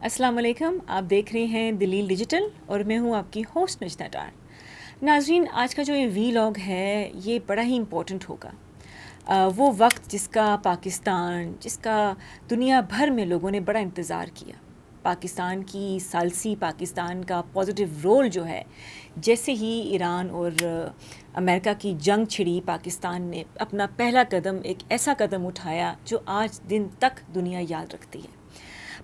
السلام علیکم، آپ دیکھ رہے ہیں دلیل ڈیجیٹل اور میں ہوں آپ کی ہوسٹ نجدہ ڈار۔ ناظرین، آج کا جو یہ وی لاگ ہے یہ بڑا ہی امپورٹنٹ ہوگا۔ وہ وقت جس کا پاکستان، جس کا دنیا بھر میں لوگوں نے بڑا انتظار کیا، پاکستان کی ثالثی، پاکستان کا پازیٹیو رول جو ہے، جیسے ہی ایران اور امریکہ کی جنگ چھڑی، پاکستان نے اپنا پہلا قدم، ایک ایسا قدم اٹھایا جو آج دن تک دنیا یاد رکھتی ہے۔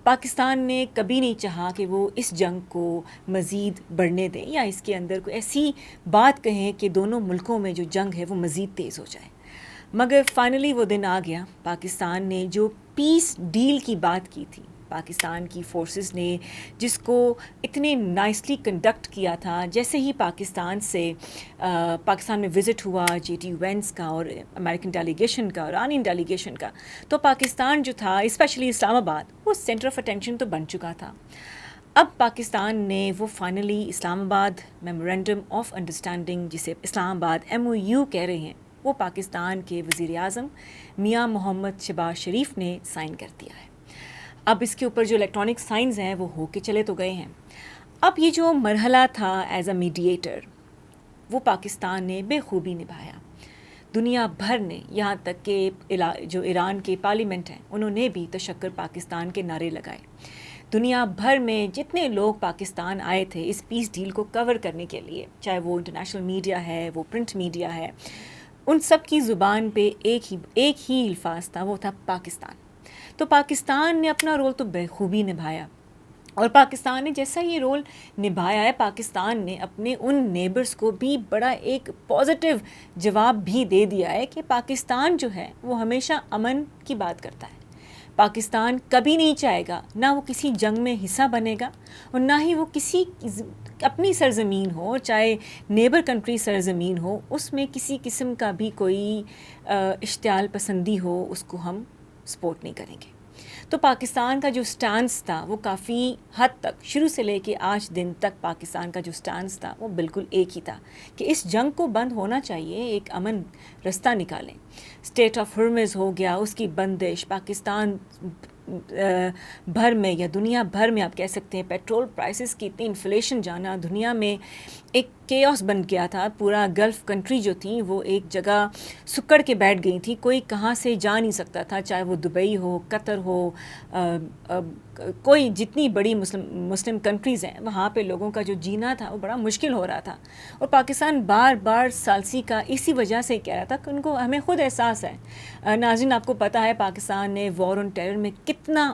پاکستان نے کبھی نہیں چاہا کہ وہ اس جنگ کو مزید بڑھنے دیں یا اس کے اندر کوئی ایسی بات کہیں کہ دونوں ملکوں میں جو جنگ ہے وہ مزید تیز ہو جائے، مگر فائنلی وہ دن آ گیا۔ پاکستان نے جو پیس ڈیل کی بات کی تھی، پاکستان کی فورسز نے جس کو اتنے نائسلی کنڈکٹ کیا تھا، جیسے ہی پاکستان میں وزٹ ہوا JT وینس کا اور امریکن ڈیلیگیشن کا اور ایرانی ڈیلیگیشن کا، تو پاکستان جو تھا، اسپیشلی اسلام آباد، وہ سینٹر آف اٹینشن تو بن چکا تھا۔ اب پاکستان نے وہ فائنلی اسلام آباد میمورینڈم آف انڈرسٹینڈنگ، جسے اسلام آباد MOU کہہ رہے ہیں، وہ پاکستان کے وزیر اعظم میاں محمد شہباز شریف نے سائن کر دیا ہے۔ اب اس کے اوپر جو الیکٹرانک سائنز ہیں وہ ہو کے چلے تو گئے ہیں۔ اب یہ جو مرحلہ تھا ایز اے میڈیٹر، وہ پاکستان نے بے خوبی نبھایا۔ دنیا بھر نے، یہاں تک کہ جو ایران کے پارلیمنٹ ہیں، انہوں نے بھی تشکر پاکستان کے نعرے لگائے۔ دنیا بھر میں جتنے لوگ پاکستان آئے تھے اس پیس ڈیل کو کور کرنے کے لیے، چاہے وہ انٹرنیشنل میڈیا ہے، وہ پرنٹ میڈیا ہے، ان سب کی زبان پہ ایک ہی الفاظ تھا، وہ تھا پاکستان۔ تو پاکستان نے اپنا رول تو بخوبی نبھایا، اور پاکستان نے جیسا یہ رول نبھایا ہے، پاکستان نے اپنے ان نیبرز کو بھی بڑا ایک پازیٹیو جواب بھی دے دیا ہے کہ پاکستان جو ہے وہ ہمیشہ امن کی بات کرتا ہے۔ پاکستان کبھی نہیں چاہے گا، نہ وہ کسی جنگ میں حصہ بنے گا، اور نہ ہی وہ کسی اپنی سرزمین ہو، چاہے نیبر کنٹری سرزمین ہو، اس میں کسی قسم کا بھی کوئی اشتعال پسندی ہو، اس کو ہم سپورٹ نہیں کریں گے۔ تو پاکستان کا جو سٹانس تھا وہ کافی حد تک شروع سے لے کے آج دن تک پاکستان کا جو سٹانس تھا وہ بالکل ایک ہی تھا کہ اس جنگ کو بند ہونا چاہیے، ایک امن رستہ نکالیں۔ اسٹیٹ آف ہرمز ہو گیا، اس کی بندش، پاکستان بھر میں یا دنیا بھر میں آپ کہہ سکتے ہیں پیٹرول پرائسز کی اتنی انفلیشن جانا، دنیا میں ایک کیوس بن گیا تھا، پورا گلف کنٹری جو تھیں وہ ایک جگہ سکڑ کے بیٹھ گئی تھیں، کوئی کہاں سے جا نہیں سکتا تھا، چاہے وہ دبئی ہو، قطر ہو، کوئی جتنی بڑی مسلم کنٹریز ہیں وہاں پہ لوگوں کا جو جینا تھا وہ بڑا مشکل ہو رہا تھا۔ اور پاکستان بار بار ثالثی کا اسی وجہ سے کہہ رہا تھا کہ ان کو، ہمیں خود احساس ہے۔ ناظرین، آپ کو پتہ ہے پاکستان نے وار آن ٹیرر میں کتنا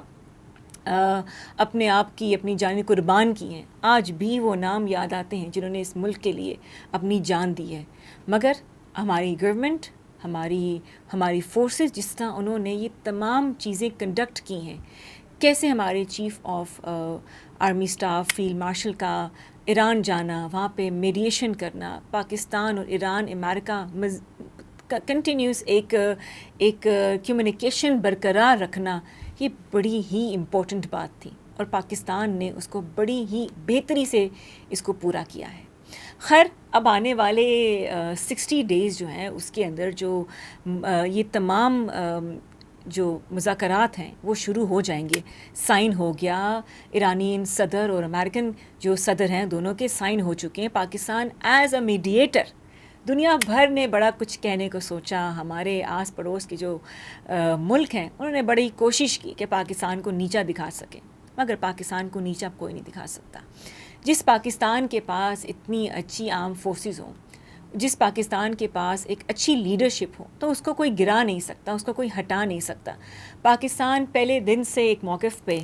اپنے آپ کی، اپنی جانیں قربان کی ہیں، آج بھی وہ نام یاد آتے ہیں جنہوں نے اس ملک کے لیے اپنی جان دی ہے۔ مگر ہماری گورنمنٹ، ہماری فورسز، جس طرح انہوں نے یہ تمام چیزیں کنڈکٹ کی ہیں، کیسے ہمارے chief of army staff field marshal کا ایران جانا، وہاں پہ میڈیشن کرنا، پاکستان اور ایران امریکہ کنٹینیوس ایک کمیونیکیشن برقرار رکھنا، یہ بڑی ہی امپورٹنٹ بات تھی، اور پاکستان نے اس کو بڑی ہی بہتری سے اس کو پورا کیا ہے۔ خیر، اب آنے والے 60 ڈیز جو ہیں اس کے اندر جو یہ تمام جو مذاکرات ہیں وہ شروع ہو جائیں گے۔ سائن ہو گیا، ایرانین صدر اور امریکن جو صدر ہیں دونوں کے سائن ہو چکے ہیں۔ پاکستان ایز اے میڈیٹر، دنیا بھر نے بڑا کچھ کہنے کو سوچا، ہمارے آس پڑوس کے جو ملک ہیں انہوں نے بڑی کوشش کی کہ پاکستان کو نیچا دکھا سکیں، مگر پاکستان کو نیچا کوئی نہیں دکھا سکتا۔ جس پاکستان کے پاس اتنی اچھی آرم فورسز ہوں، جس پاکستان کے پاس ایک اچھی لیڈرشپ ہو، تو اس کو کوئی گرا نہیں سکتا، اس کو کوئی ہٹا نہیں سکتا۔ پاکستان پہلے دن سے ایک موقف پہ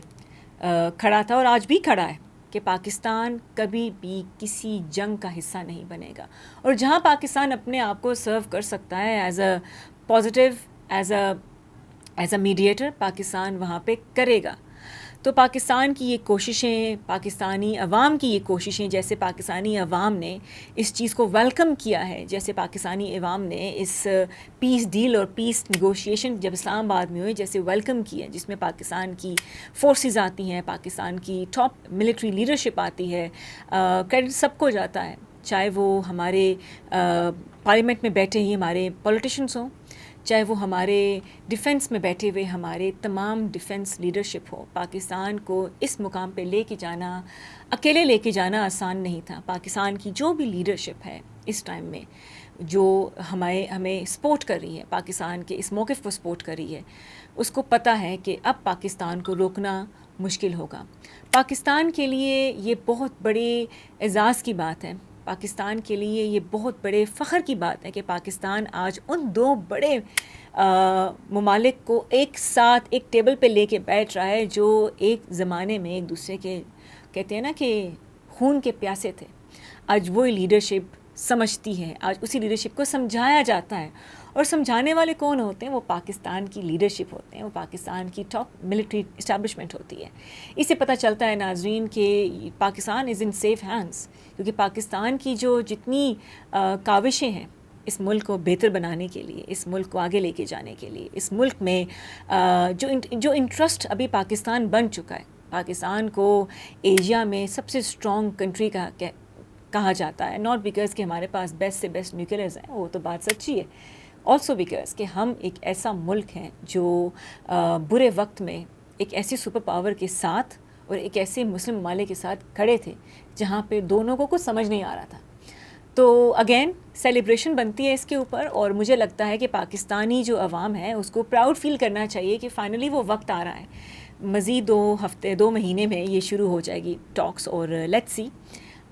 کھڑا تھا اور آج بھی کھڑا ہے کہ پاکستان کبھی بھی کسی جنگ کا حصہ نہیں بنے گا، اور جہاں پاکستان اپنے آپ کو سرو کر سکتا ہے as a positive, as a mediator, Pakistan وہاں پہ کرے گا۔ تو پاکستان کی یہ کوششیں، پاکستانی عوام کی یہ کوششیں، جیسے پاکستانی عوام نے اس چیز کو ویلکم کیا ہے، جیسے پاکستانی عوام نے اس پیس ڈیل اور پیس نیگوشیشن جب اسلام آباد میں ہوئے جیسے ویلکم کیا، جس میں پاکستان کی فورسز آتی ہیں، پاکستان کی ٹاپ ملٹری لیڈرشپ آتی ہے، کریڈٹ سب کو جاتا ہے، چاہے وہ ہمارے پارلیمنٹ میں بیٹھے ہی ہمارے پولیٹیشنز ہوں، چاہے وہ ہمارے ڈیفنس میں بیٹھے ہوئے ہمارے تمام ڈیفنس لیڈرشپ ہو. پاکستان کو اس مقام پہ لے کے جانا، اکیلے لے کے جانا آسان نہیں تھا. پاکستان کی جو بھی لیڈرشپ ہے اس ٹائم میں، جو ہمیں سپورٹ کر رہی ہے، پاکستان کے اس موقف کو سپورٹ کر رہی ہے، اس کو پتہ ہے کہ اب پاکستان کو روکنا مشکل ہوگا. پاکستان کے لیے یہ بہت بڑے اعزاز کی بات ہے، پاکستان کے لیے یہ بہت بڑے فخر کی بات ہے کہ پاکستان آج ان دو بڑے ممالک کو ایک ساتھ ایک ٹیبل پہ لے کے بیٹھ رہا ہے جو ایک زمانے میں ایک دوسرے کے کہتے ہیں نا کہ خون کے پیاسے تھے. آج وہی لیڈرشپ سمجھتی ہے، آج اسی لیڈرشپ کو سمجھایا جاتا ہے. اور سمجھانے والے کون ہوتے ہیں؟ وہ پاکستان کی لیڈرشپ ہوتے ہیں، وہ پاکستان کی ٹاپ ملٹری اسٹیبلشمنٹ ہوتی ہے. اس سے پتہ چلتا ہے ناظرین کہ پاکستان از ان سیف ہینڈس، کیونکہ پاکستان کی جو جتنی کاوشیں ہیں اس ملک کو بہتر بنانے کے لیے، اس ملک کو آگے لے کے جانے کے لیے، اس ملک میں جو انٹرسٹ ابھی پاکستان بن چکا ہے، پاکستان کو ایشیا میں سب سے اسٹرانگ کنٹری کہا جاتا ہے. ناٹ بیکاز کہ ہمارے پاس بیسٹ سے بیسٹ نیوکلیئرز ہیں، وہ تو بات سچی ہے، آلسو بیکاز کہ ہم ایک ایسا ملک ہیں جو برے وقت میں ایک ایسی سپر پاور کے ساتھ اور ایک ایسے مسلم ممالک کے ساتھ کھڑے تھے جہاں پہ دونوں کو کچھ سمجھ نہیں آ رہا تھا. تو اگین سیلیبریشن بنتی ہے اس کے اوپر، اور مجھے لگتا ہے کہ پاکستانی جو عوام ہے اس کو پراؤڈ فیل کرنا چاہیے کہ فائنلی وہ وقت آ رہا ہے. مزید 2 مہینے میں یہ شروع ہو جائے گی ٹاکس، اور لیٹس سی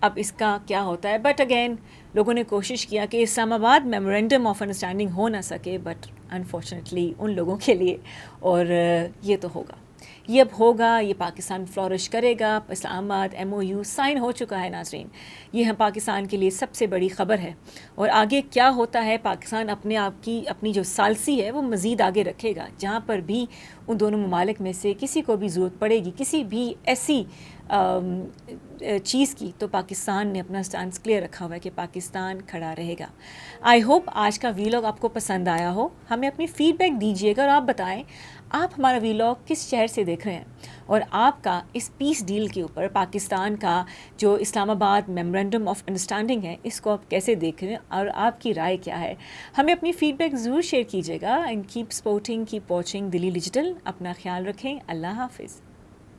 اب اس کا کیا ہوتا ہے. بٹ اگین لوگوں نے کوشش کیا کہ اسلام آباد میمورینڈم آف انڈرسٹینڈنگ ہو نہ سکے، بٹ انفارچونیٹلی ان لوگوں کے لیے، اور یہ تو ہوگا، یہ اب ہوگا، یہ پاکستان فلورش کرے گا. اسلام آباد MOU سائن ہو چکا ہے ناظرین، یہ ہم پاکستان کے لیے سب سے بڑی خبر ہے. اور آگے کیا ہوتا ہے، پاکستان اپنے آپ کی اپنی جو ثالثی ہے وہ مزید آگے رکھے گا. جہاں پر بھی ان دونوں ممالک میں سے کسی کو بھی ضرورت پڑے گی کسی بھی ایسی چیز کی، تو پاکستان نے اپنا سٹانس کلیئر رکھا ہوا ہے کہ پاکستان کھڑا رہے گا. آئی ہوپ آج کا ویلاگ آپ کو پسند آیا ہو. ہمیں اپنی فیڈ بیک دیجیے گا، اور آپ بتائیں آپ ہمارا ویلاگ کس شہر سے دیکھ رہے ہیں، اور آپ کا اس پیس ڈیل کے اوپر پاکستان کا جو اسلام آباد میمورینڈم آف انڈرسٹینڈنگ ہے اس کو آپ کیسے دیکھ رہے ہیں، اور آپ کی رائے کیا ہے. ہمیں اپنی فیڈ بیک ضرور شیئر کیجیے گا. And keep supporting, keep watching Delhi digital. اپنا خیال رکھیں. اللہ حافظ.